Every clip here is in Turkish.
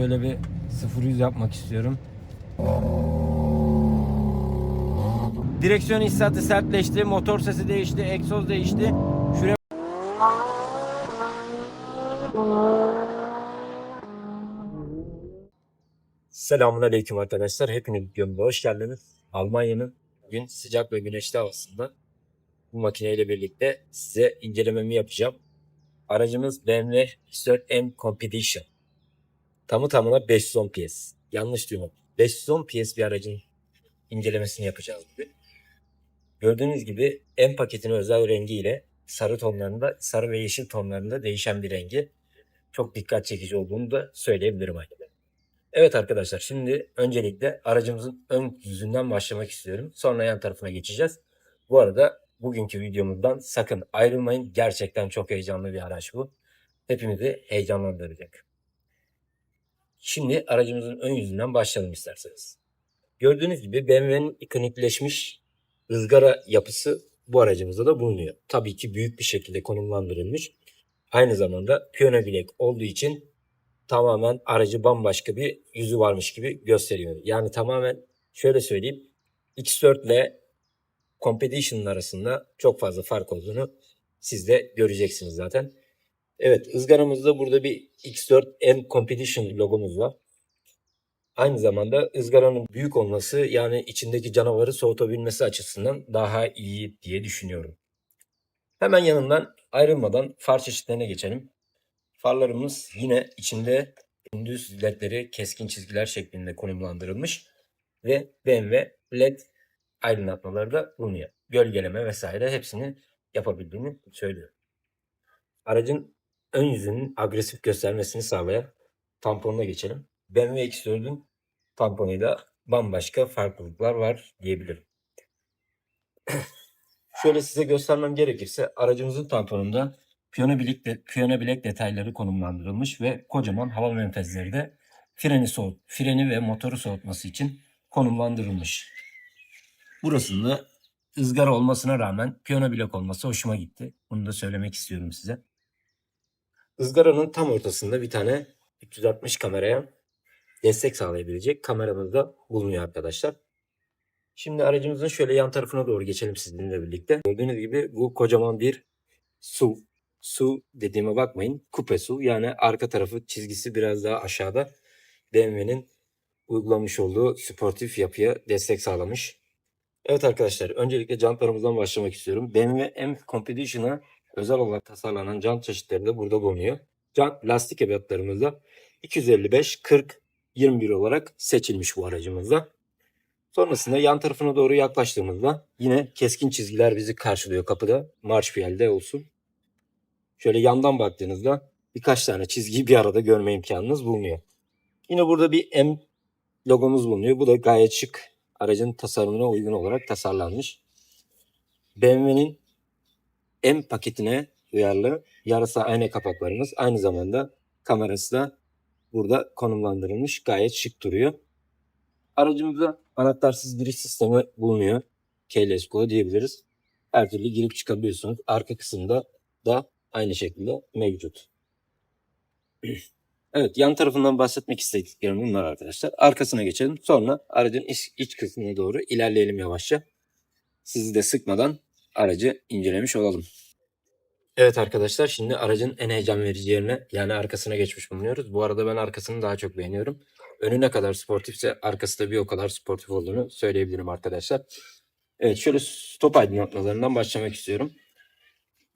Böyle bir 0-100 yapmak istiyorum. Direksiyon hissiyatı sertleşti, motor sesi değişti, egzoz değişti. Şuraya Selamünaleyküm arkadaşlar. Hepiniz videomuza hoş geldiniz. Almanya'nın bugün sıcak ve güneşli havasında bu makineyle birlikte size incelememi yapacağım. Aracımız BMW X4M Competition. Tamı tamına 510 PS. Yanlış duymadım. 510 PS bir aracın incelemesini yapacağız bugün. Gördüğünüz gibi M paketine özel rengiyle sarı tonlarında, sarı ve yeşil tonlarında değişen bir rengi. Çok dikkat çekici olduğunu da söyleyebilirim aynı. Evet arkadaşlar, şimdi öncelikle aracımızın ön yüzünden başlamak istiyorum. Sonra yan tarafına geçeceğiz. Bu arada bugünkü videomuzdan sakın ayrılmayın. Gerçekten çok heyecanlı bir araç bu. Hepimizi heyecanlandıracak. Şimdi aracımızın ön yüzünden başlayalım isterseniz. Gördüğünüz gibi BMW'nin ikonikleşmiş ızgara yapısı bu aracımızda da bulunuyor. Tabii ki büyük bir şekilde konumlandırılmış. Aynı zamanda piyano bilek olduğu için tamamen aracı bambaşka bir yüzü varmış gibi gösteriyor. Yani tamamen şöyle söyleyeyim. X4 ile Competition'ın arasında çok fazla fark olduğunu siz de göreceksiniz zaten. Evet, ızgaramızda burada bir X4M Competition logomuz var. Aynı zamanda ızgaranın büyük olması, yani içindeki canavarı soğutabilmesi açısından daha iyi diye düşünüyorum. Hemen yanından ayrılmadan far çeşitlerine geçelim. Farlarımız yine içinde gündüz ledleri keskin çizgiler şeklinde konumlandırılmış ve BMW led aydınlatmaları da bulunuyor. Gölgeleme vesaire hepsini yapabildiğini söylüyor. Aracın ön yüzünün agresif göstermesini sağlayan tamponuna geçelim. BMW X4'ün tamponuyla bambaşka farklılıklar var diyebilirim. Şöyle size göstermem gerekirse aracımızın tamponunda piyano bilek detayları konumlandırılmış ve kocaman hava menfezleri de freni ve motoru soğutması için konumlandırılmış. Burasında ızgara olmasına rağmen piyano bilek olması hoşuma gitti. Bunu da söylemek istiyorum size. Izgaranın tam ortasında bir tane 360 kameraya destek sağlayabilecek kameramız da bulunuyor arkadaşlar. Şimdi aracımızın şöyle yan tarafına doğru geçelim sizinle birlikte. Gördüğünüz gibi bu kocaman bir SUV. SUV dediğime bakmayın. Kupe SUV, yani arka tarafı çizgisi biraz daha aşağıda. BMW'nin uygulamış olduğu sportif yapıya destek sağlamış. Evet arkadaşlar, öncelikle jantlarımızdan başlamak istiyorum. BMW M Competition'a özel olarak tasarlanan jant çeşitleri de burada bulunuyor. Jant lastik ebatlarımızda 255, 40, 21 olarak seçilmiş bu aracımızda. Sonrasında yan tarafına doğru yaklaştığımızda yine keskin çizgiler bizi karşılıyor kapıda. Marşpiyer'de olsun. Şöyle yandan baktığınızda birkaç tane çizgiyi bir arada görme imkanınız bulunuyor. Yine burada bir M logomuz bulunuyor. Bu da gayet şık. Aracın tasarımına uygun olarak tasarlanmış. BMW'nin M paketine uyarlı yarasa ayna kapaklarımız, aynı zamanda kamerası da burada konumlandırılmış. Gayet şık duruyor. Aracımızda anahtarsız giriş sistemi bulunuyor. Keyless Go diyebiliriz. Her türlü girip çıkabiliyorsunuz. Arka kısımda da aynı şekilde mevcut. Evet, yan tarafından bahsetmek istediklerim bunlar arkadaşlar. Arkasına geçelim. Sonra aracın iç kısmına doğru ilerleyelim yavaşça. Sizi de sıkmadan aracı incelemiş olalım. Evet arkadaşlar, şimdi aracın en heyecan verici yerine, yani arkasına geçmiş bulunuyoruz. Bu arada ben arkasını daha çok beğeniyorum. Önü ne kadar sportifse arkası da bir o kadar sportif olduğunu söyleyebilirim arkadaşlar. Evet, şöyle stop aydınlatmalarından başlamak istiyorum.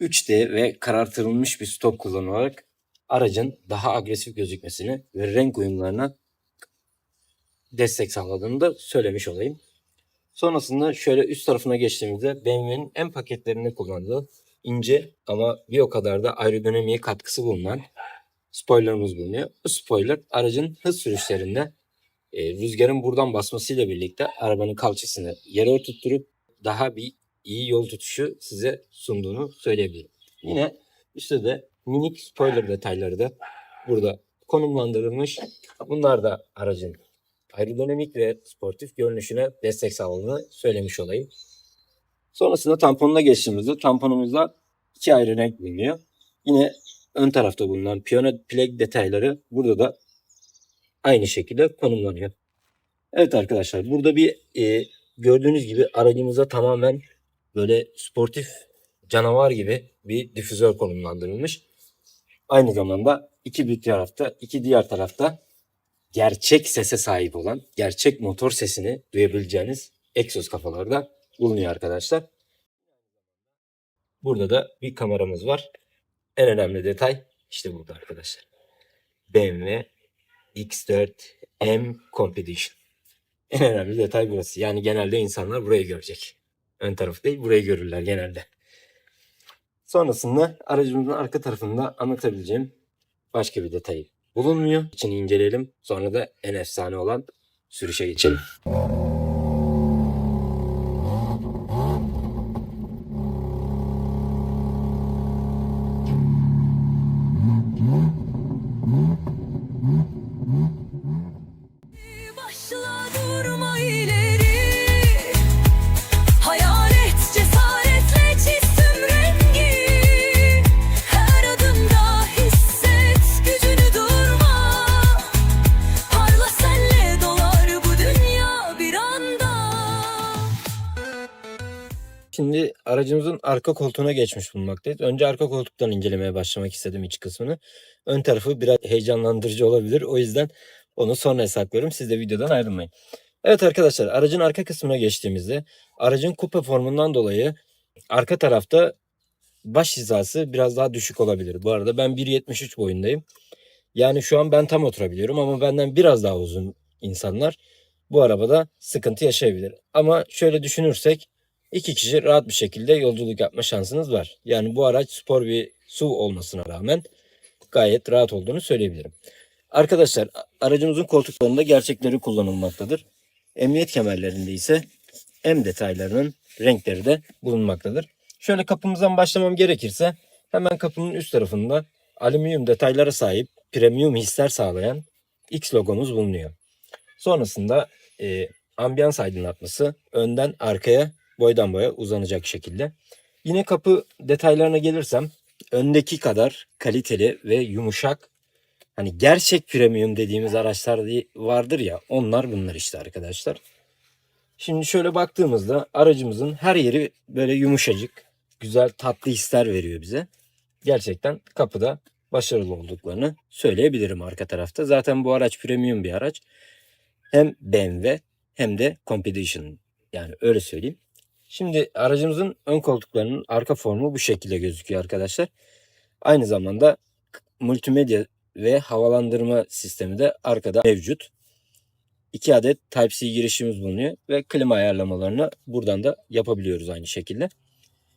3D ve karartılmış bir stop kullanılarak aracın daha agresif gözükmesini ve renk uyumlarına destek sağladığını da söylemiş olayım. Sonrasında şöyle üst tarafına geçtiğimizde BMW'nin en paketlerinde kullandığı ince ama bir o kadar da aerodinamiğe katkısı bulunan spoilerımız bulunuyor. Bu spoiler aracın hız sürüşlerinde rüzgarın buradan basmasıyla birlikte arabanın kalçasını yere oturtturup daha bir iyi yol tutuşu size sunduğunu söyleyebilirim. Yine üstte de minik spoiler detayları da burada konumlandırılmış. Bunlar da aracın aerodinamik ve sportif görünüşüne destek sağladığını söylemiş olayım. Sonrasında tamponuna geçtiğimizde tamponumuzda iki ayrı renk bulunuyor. Yine ön tarafta bulunan piyano plak detayları burada da aynı şekilde konumlanıyor. Evet arkadaşlar, burada bir gördüğünüz gibi aracımıza tamamen böyle sportif canavar gibi bir difüzör konumlandırılmış. Aynı zamanda iki diğer tarafta gerçek sese sahip olan, gerçek motor sesini duyabileceğiniz egzoz kafalarda bulunuyor arkadaşlar. Burada da bir kameramız var. En önemli detay işte burada arkadaşlar. BMW X4 M Competition. En önemli detay burası. Yani genelde insanlar burayı görecek. Ön tarafı değil, burayı görürler genelde. Sonrasında aracımızın arka tarafında anlatabileceğim başka bir detay bulunmuyor. İçini inceleyelim. Sonra da en efsane olan sürüşe geçelim. Başla durma ileri, hayal et cesaretle çiz tüm rengi, her adımda hisset gücünü durma, parla senle dolar bu dünya bir anda. Şimdi aracımızın arka koltuğuna geçmiş bulunmaktayız. Önce arka koltuktan incelemeye başlamak istedim iç kısmını. Ön tarafı biraz heyecanlandırıcı olabilir. O yüzden onu sonra saklıyorum. Siz de videodan ayrılmayın. Evet arkadaşlar, aracın arka kısmına geçtiğimizde aracın kupe formundan dolayı arka tarafta baş hizası biraz daha düşük olabilir. Bu arada ben 1.73 boyundayım. Yani şu an ben tam oturabiliyorum ama benden biraz daha uzun insanlar bu arabada sıkıntı yaşayabilir. Ama şöyle düşünürsek 2 kişi rahat bir şekilde yolculuk yapma şansınız var. Yani bu araç spor bir SUV olmasına rağmen gayet rahat olduğunu söyleyebilirim. Arkadaşlar, aracımızın koltuklarında gerçekleri kullanılmaktadır. Emniyet kemerlerinde ise M detaylarının renkleri de bulunmaktadır. Şöyle kapımızdan başlamam gerekirse hemen kapının üst tarafında alüminyum detaylara sahip premium hisler sağlayan X logomuz bulunuyor. Sonrasında ambiyans aydınlatması önden arkaya boydan boya uzanacak şekilde. Yine kapı detaylarına gelirsem öndeki kadar kaliteli ve yumuşak, hani gerçek premium dediğimiz araçlar vardır ya, onlar bunlar işte arkadaşlar. Şimdi şöyle baktığımızda aracımızın her yeri böyle yumuşacık, güzel tatlı hisler veriyor bize. Gerçekten kapıda başarılı olduklarını söyleyebilirim arka tarafta. Zaten bu araç premium bir araç. Hem BMW hem de Competition, yani öyle söyleyeyim. Şimdi aracımızın ön koltuklarının arka formu bu şekilde gözüküyor arkadaşlar. Aynı zamanda multimedya ve havalandırma sistemi de arkada mevcut. 2 adet Type-C girişimiz bulunuyor ve klima ayarlamalarını buradan da yapabiliyoruz aynı şekilde.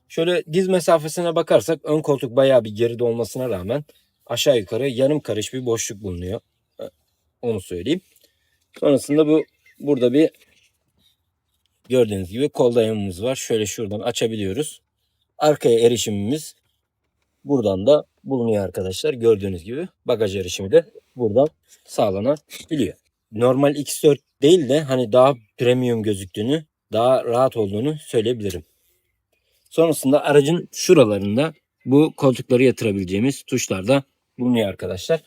Şöyle diz mesafesine bakarsak ön koltuk bayağı bir geride olmasına rağmen aşağı yukarı yarım karış bir boşluk bulunuyor. Onu söyleyeyim. Sonrasında burada bir gördüğünüz gibi kol dayamamız var. Şöyle şuradan açabiliyoruz. Arkaya erişimimiz buradan da bulunuyor arkadaşlar. Gördüğünüz gibi bagaj erişimi de buradan sağlanabiliyor. Normal X4 değil de hani daha premium gözüktüğünü, daha rahat olduğunu söyleyebilirim. Sonrasında aracın şuralarında bu koltukları yatırabileceğimiz tuşlar da bulunuyor arkadaşlar.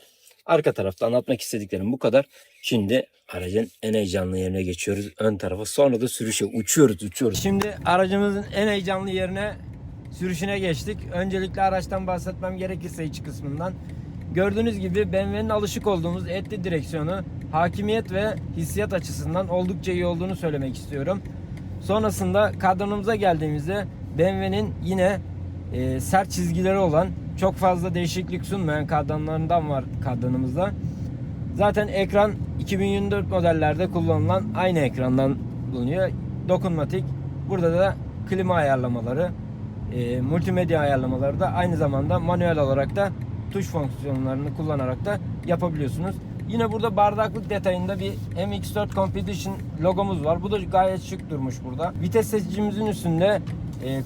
Arka tarafta anlatmak istediklerim bu kadar. Şimdi aracın en heyecanlı yerine geçiyoruz. Ön tarafa, sonra da sürüşe uçuyoruz. Şimdi aracımızın en heyecanlı yerine, sürüşüne geçtik. Öncelikle araçtan bahsetmem gerekirse iç kısmından. Gördüğünüz gibi BMW'nin alışık olduğumuz etli direksiyonu hakimiyet ve hissiyat açısından oldukça iyi olduğunu söylemek istiyorum. Sonrasında kadranımıza geldiğimizde BMW'nin yine sert çizgileri olan, çok fazla değişiklik sunmayan kadranlarından var kadranımızda. Zaten ekran 2024 modellerde kullanılan aynı ekrandan bulunuyor. Dokunmatik. Burada da klima ayarlamaları, multimedya ayarlamaları da aynı zamanda manuel olarak da tuş fonksiyonlarını kullanarak da yapabiliyorsunuz. Yine burada bardaklık detayında bir MX4 Competition logomuz var. Bu da gayet şık durmuş burada. Vites seçicimizin üstünde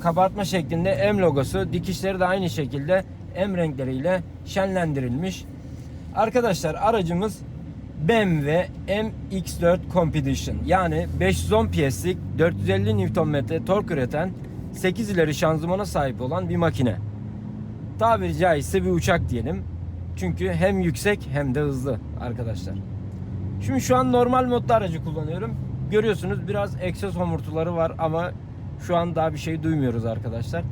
kabartma şeklinde M logosu, dikişleri de aynı şekilde M renkleriyle şenlendirilmiş. Arkadaşlar, aracımız BMW MX4 Competition, yani 510 PS'lik 450 Nm tork üreten 8 ileri şanzımana sahip olan bir makine. Tabiri caizse bir uçak diyelim. Çünkü hem yüksek hem de hızlı arkadaşlar. Şimdi şu an normal modda aracı kullanıyorum. Görüyorsunuz biraz egzoz homurtuları var ama şu an daha bir şey duymuyoruz arkadaşlar.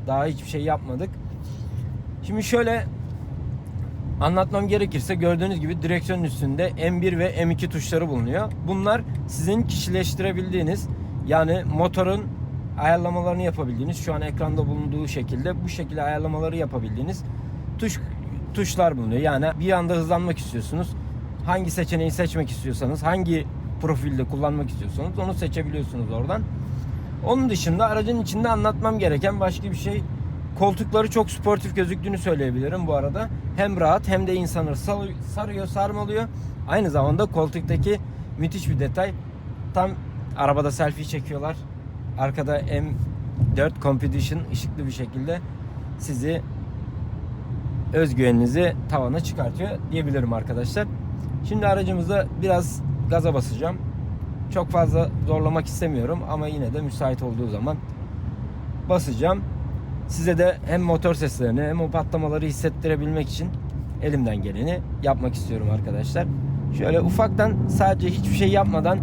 Daha hiçbir şey yapmadık. Şimdi şöyle anlatmam gerekirse gördüğünüz gibi direksiyonun üstünde M1 ve M2 tuşları bulunuyor. Bunlar sizin kişileştirebildiğiniz, yani motorun ayarlamalarını yapabildiğiniz, şu an ekranda bulunduğu şekilde bu şekilde ayarlamaları yapabildiğiniz tuşlar bulunuyor. Yani bir anda hızlanmak istiyorsunuz. Hangi seçeneği seçmek istiyorsanız, hangi profilde kullanmak istiyorsanız onu seçebiliyorsunuz oradan. Onun dışında aracın içinde anlatmam gereken başka bir şey, koltukları çok sportif gözüktüğünü söyleyebilirim bu arada. Hem rahat hem de insanı sarıyor, sarmalıyor. Aynı zamanda koltuktaki müthiş bir detay. Tam arabada selfie çekiyorlar. Arkada M4 Competition ışıklı bir şekilde sizi, özgüveninizi tavana çıkartıyor diyebilirim arkadaşlar. Şimdi aracımızda biraz gaza basacağım. Çok fazla zorlamak istemiyorum ama yine de müsait olduğu zaman basacağım. Size de hem motor seslerini hem o patlamaları hissettirebilmek için elimden geleni yapmak istiyorum arkadaşlar. Şöyle ufaktan, sadece hiçbir şey yapmadan,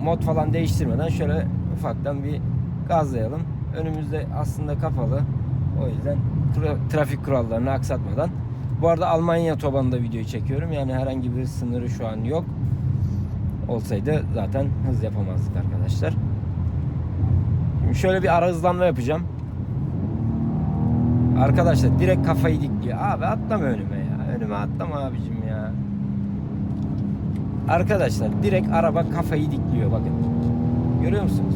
mod falan değiştirmeden şöyle ufaktan bir gazlayalım. Önümüzde aslında kapalı. O yüzden trafik kurallarını aksatmadan. Bu arada Almanya otobanında videoyu çekiyorum. Yani herhangi bir sınırı şu an yok. Olsaydı zaten hız yapamazdık arkadaşlar. Şimdi şöyle bir ara hızlanma yapacağım. Arkadaşlar direkt kafayı dikliyor. Abi atlama önüme ya. Önüme atlama abicim ya. Arkadaşlar direkt araba kafayı dikliyor, bakın. Görüyor musunuz?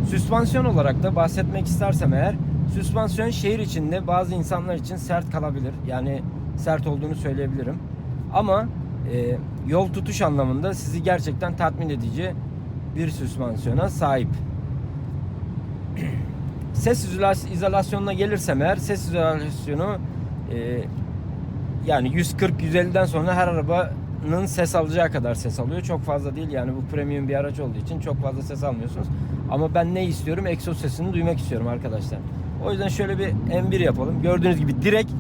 Süspansiyon olarak da bahsetmek istersem eğer, süspansiyon şehir içinde bazı insanlar için sert kalabilir. Yani sert olduğunu söyleyebilirim. Ama yol tutuş anlamında sizi gerçekten tatmin edici bir süspansiyona sahip. Ses izolasyonuna gelirsem eğer, ses izolasyonu yani 140-150'den sonra her arabanın ses alacağı kadar ses alıyor. Çok fazla değil, yani bu premium bir araç olduğu için çok fazla ses almıyorsunuz. Ama ben ne istiyorum? Egzoz sesini duymak istiyorum arkadaşlar. O yüzden şöyle bir M1 yapalım. Gördüğünüz gibi direkt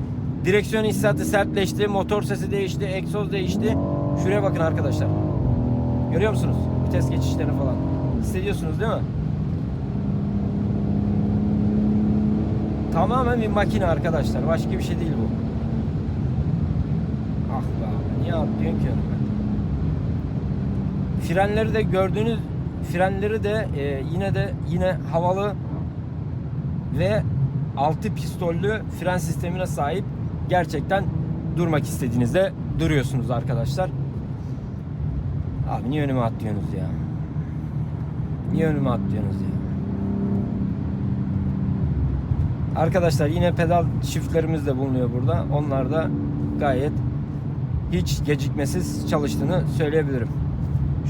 direksiyon hissiyatı sertleşti, motor sesi değişti, egzoz değişti. Şuraya bakın arkadaşlar. Görüyor musunuz? Vites geçişlerini falan. Hissediyorsunuz değil mi? Tamamen bir makine arkadaşlar. Başka bir şey değil bu. Ah be abi. Niye atlıyorsun ki önüme? Frenleri de gördüğünüz, frenleri de yine havalı ve 6 pistollü fren sistemine sahip. Gerçekten durmak istediğinizde duruyorsunuz arkadaşlar. Abi niye önüme atlıyorsunuz ya? Niye önüme atlıyorsunuz ya? Arkadaşlar yine pedal shiftlerimiz de bulunuyor burada. Onlar da gayet hiç gecikmesiz çalıştığını söyleyebilirim.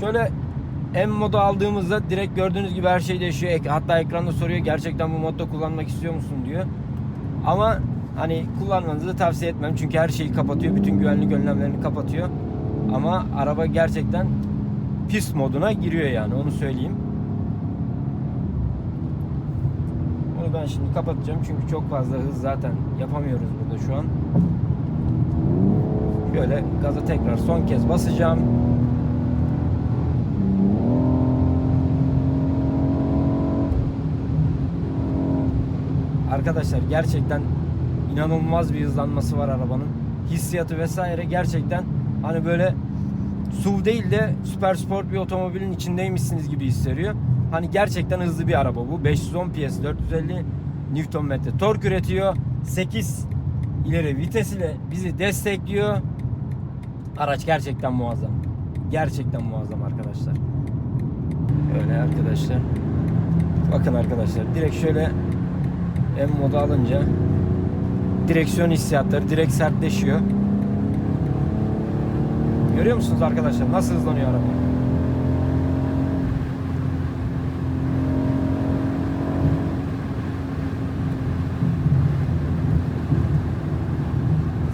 Şöyle M modu aldığımızda direkt gördüğünüz gibi her şey değişiyor. Hatta ekranda soruyor, gerçekten bu modda kullanmak istiyor musun diyor. Ama hani kullanmanızı tavsiye etmem. Çünkü her şeyi kapatıyor. Bütün güvenlik önlemlerini kapatıyor. Ama araba gerçekten pist moduna giriyor, yani onu söyleyeyim. Bunu ben şimdi kapatacağım çünkü çok fazla hız zaten yapamıyoruz burada şu an. Şöyle gaza tekrar son kez basacağım. Arkadaşlar gerçekten inanılmaz bir hızlanması var arabanın. Hissiyatı vesaire gerçekten hani böyle SUV değil de süper sport bir otomobilin içindeymişsiniz gibi hissediyor. Hani gerçekten hızlı bir araba bu. 510 PS, 450 Nm tork üretiyor. 8 ileri vites ile bizi destekliyor. Araç gerçekten muazzam. Gerçekten muazzam arkadaşlar. Öyle arkadaşlar. Bakın arkadaşlar direkt şöyle M modu alınca direksiyon hissiyatları direkt sertleşiyor. Görüyor musunuz arkadaşlar nasıl hızlanıyor araba?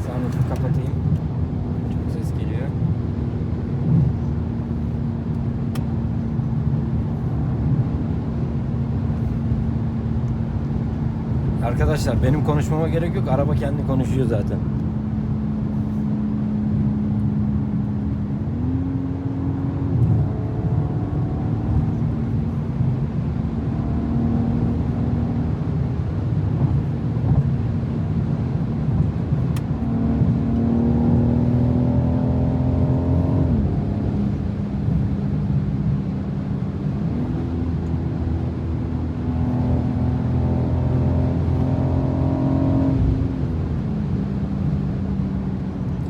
Sunroof'u kapatayım. Çok ses geliyor. Arkadaşlar benim konuşmama gerek yok. Araba kendi konuşuyor zaten.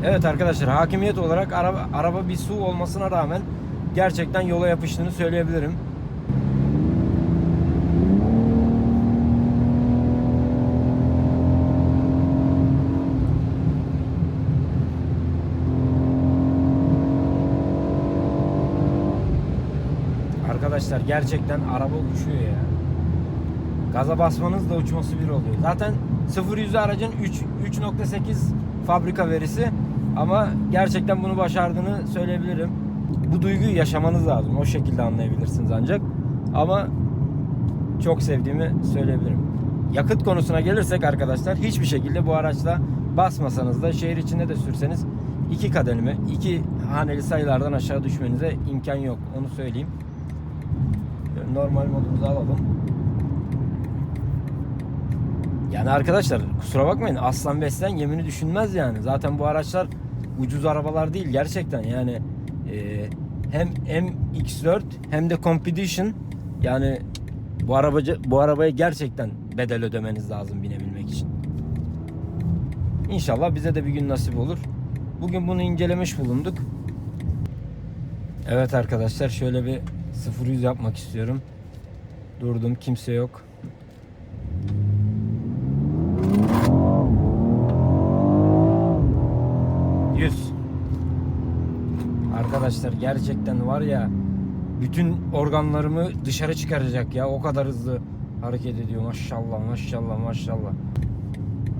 Evet arkadaşlar, hakimiyet olarak araba bir SUV olmasına rağmen gerçekten yola yapıştığını söyleyebilirim. Arkadaşlar gerçekten araba uçuyor ya. Gaza basmanız da uçması bir oluyor. Zaten 0-100 aracın 3.8 fabrika verisi, ama gerçekten bunu başardığını söyleyebilirim. Bu duyguyu yaşamanız lazım. O şekilde anlayabilirsiniz ancak. Ama çok sevdiğimi söyleyebilirim. Yakıt konusuna gelirsek arkadaşlar, hiçbir şekilde bu araçla basmasanız da şehir içinde de sürseniz 2 kademeli, 2 haneli sayılardan aşağı düşmenize imkan yok. Onu söyleyeyim. Normal modumuzu alalım. Yani arkadaşlar kusura bakmayın, aslan besleyen yemini düşünmez yani. Zaten bu araçlar ucuz arabalar değil gerçekten yani. Hem MX-4 hem de Competition, yani bu arabaya gerçekten bedel ödemeniz lazım binebilmek için. İnşallah bize de bir gün nasip olur. Bugün bunu incelemiş bulunduk. Evet arkadaşlar, şöyle bir 0-100 yapmak istiyorum. Durdum, kimse yok. Arkadaşlar gerçekten var ya, bütün organlarımı dışarı çıkaracak ya, o kadar hızlı hareket ediyor, maşallah maşallah maşallah.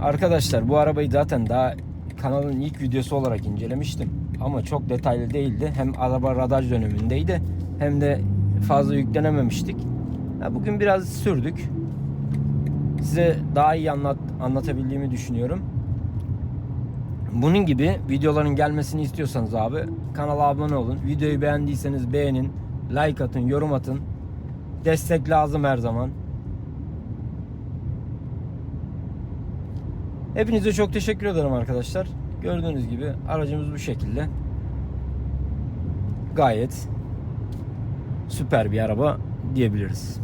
Arkadaşlar bu arabayı zaten daha kanalın ilk videosu olarak incelemiştim ama çok detaylı değildi. Hem araba radar dönemindeydi hem de fazla yüklenememiştik. Bugün biraz sürdük. Size daha iyi anlatabildiğimi düşünüyorum. Bunun gibi videoların gelmesini istiyorsanız abi kanala abone olun. Videoyu beğendiyseniz beğenin, like atın, yorum atın. Destek lazım her zaman. Hepinize çok teşekkür ederim arkadaşlar. Gördüğünüz gibi aracımız bu şekilde. Gayet süper bir araba diyebiliriz.